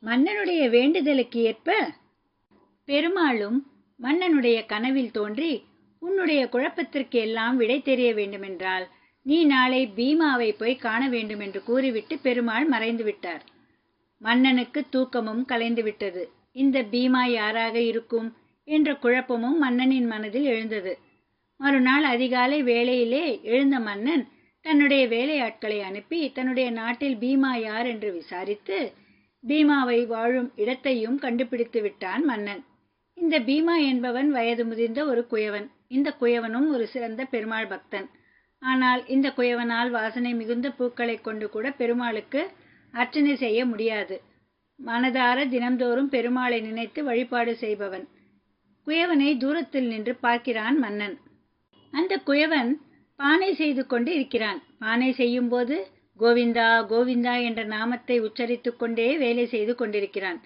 மன்னனுடைய வேண்டுதலுக்கு ஏற்ப பெருமாளும் மன்னனுடைய கனவில் தோன்றி, உன்னுடைய குழப்பத்திற்கு எல்லாம் விடை தெரிய வேண்டுமென்றால் நீ நாளை பீமாவை போய் காண வேண்டும் என்று கூறிவிட்டு பெருமாள் மறைந்து விட்டார். மன்னனுக்கு தூக்கமும் கலைந்து விட்டது. இந்த பீமா யாராக இருக்கும் என்ற குழப்பமும் மன்னனின் மனதில் எழுந்தது. மறுநாள் அதிகாலை வேளையிலே எழுந்த மன்னன் தன்னுடைய வேலையாட்களை அனுப்பி தன்னுடைய நாட்டில் பீமா யார் என்று விசாரித்து பீமாவை வாழும் இடத்தையும் கண்டுபிடித்து விட்டான் மன்னன். இந்த பீமா என்பவன் வயது முதிர்ந்த ஒரு குயவன். இந்த குயவனும் ஒரு சிறந்த பெருமாள் பக்தன். ஆனால் இந்த குயவனால் வாசனை மிகுந்த பூக்களை கொண்டு கூட பெருமாளுக்கு அர்ச்சனை செய்ய முடியாது. மனதார தினம்தோறும் பெருமாளை நினைத்து வழிபாடு செய்பவன். குயவனை தூரத்தில் நின்று பார்க்கிறான் மன்னன். அந்த குயவன் பானை செய்து கொண்டு இருக்கிறான். பானை செய்யும் போது கோவிந்தா கோவிந்தா என்ற நாமத்தை உச்சரித்து கொண்டே வேலை செய்து கொண்டிருக்கிறான்.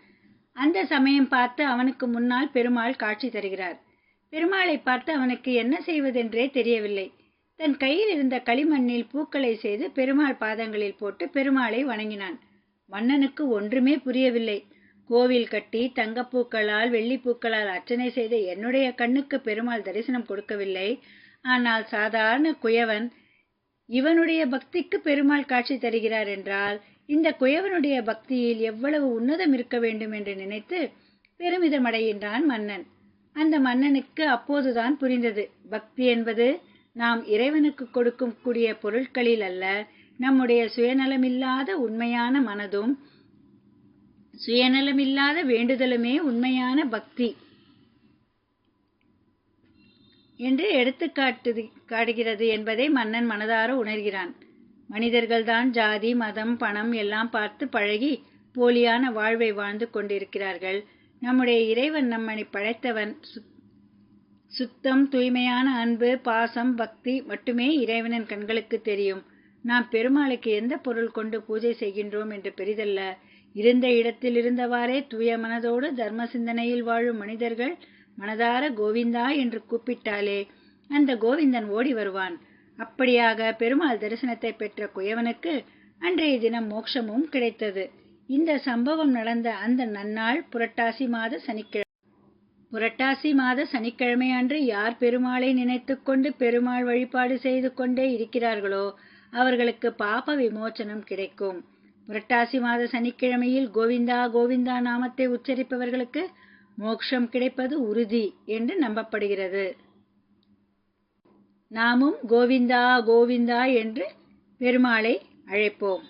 அந்த சமயம் பார்த்து அவனுக்கு முன்னால் பெருமாள் காட்சி தருகிறார். பெருமாளை பார்த்து அவனுக்கு என்ன செய்வதென்றே தெரியவில்லை. தன் கையில் இருந்த களிமண்ணில் பூக்களை செய்து பெருமாள் பாதங்களில் போட்டு பெருமாளை வணங்கினான். மன்னனுக்கு ஒன்றுமே புரியவில்லை. கோவில் கட்டி தங்கப்பூக்களால் வெள்ளிப்பூக்களால் அர்ச்சனை செய்த என்னுடைய கண்ணுக்கு பெருமாள் தரிசனம் கொடுக்கவில்லை. ஆனால் சாதாரண குயவன் இவனுடைய பக்திக்கு பெருமாள் காட்சி தருகிறார் என்றால் இந்த குயவனுடைய பக்தியில் எவ்வளவு உன்னதம் இருக்க வேண்டும் என்று நினைத்து பெருமிதமடைகின்றான் மன்னன். அந்த மன்னனுக்கு அப்போதுதான் புரிந்தது, பக்தி என்பது நாம் இறைவனுக்கு கொடுக்கும் கூடிய பொருட்களில் அல்ல, நம்முடைய சுயநலமில்லாத உண்மையான மனதும் சுயநலமில்லாத வேண்டுதலுமே உண்மையான பக்தி என்று காட்டுகிறது என்பதை மன்னன் மனதார உணர்கிறான். மனிதர்கள்தான் ஜாதி மதம் பணம் எல்லாம் பார்த்து பழகி போலியான வாழ்வை வாழ்ந்து கொண்டிருக்கிறார்கள். நம்முடைய இறைவன் நம்மை படைத்தவன். சுத்தம் தூய்மையான அன்பு பாசம் பக்தி மட்டுமே இறைவனின் கண்களுக்கு தெரியும். நாம் பெருமாளுக்கு எந்த பொருள் கொண்டு பூஜை செய்கின்றோம் என்று பெரிதல்ல. இருந்த இடத்தில் இருந்தவாறே தூய மனதோடு தர்ம சிந்தனையில் வாழும் மனிதர்கள் மனதார கோவிந்தா என்று கூப்பிட்டாலே அந்த கோவிந்தன் ஓடி வருவான். அப்படியாக பெருமாள் தரிசனத்தை பெற்ற குயவனுக்கு அன்றைய தினம் மோட்சமும் கிடைத்தது. இந்த சம்பவம் நடந்த அந்த நன்னாள் புரட்டாசி மாத சனிக்கிழமை. புரட்டாசி மாத சனிக்கிழமை அன்று யார் பெருமாளை நினைத்து கொண்டு பெருமாள் வழிபாடு செய்து கொண்டே இருக்கிறார்களோ அவர்களுக்கு பாப விமோச்சனம் கிடைக்கும். புரட்டாசி மாத சனிக்கிழமையில் கோவிந்தா கோவிந்தா நாமத்தை உச்சரிப்பவர்களுக்கு மோட்சம் கிடைப்பது உறுதி என்று நம்பப்படுகிறது. நாமும் கோவிந்தா கோவிந்தா என்று பெருமாளை அழைப்போம்.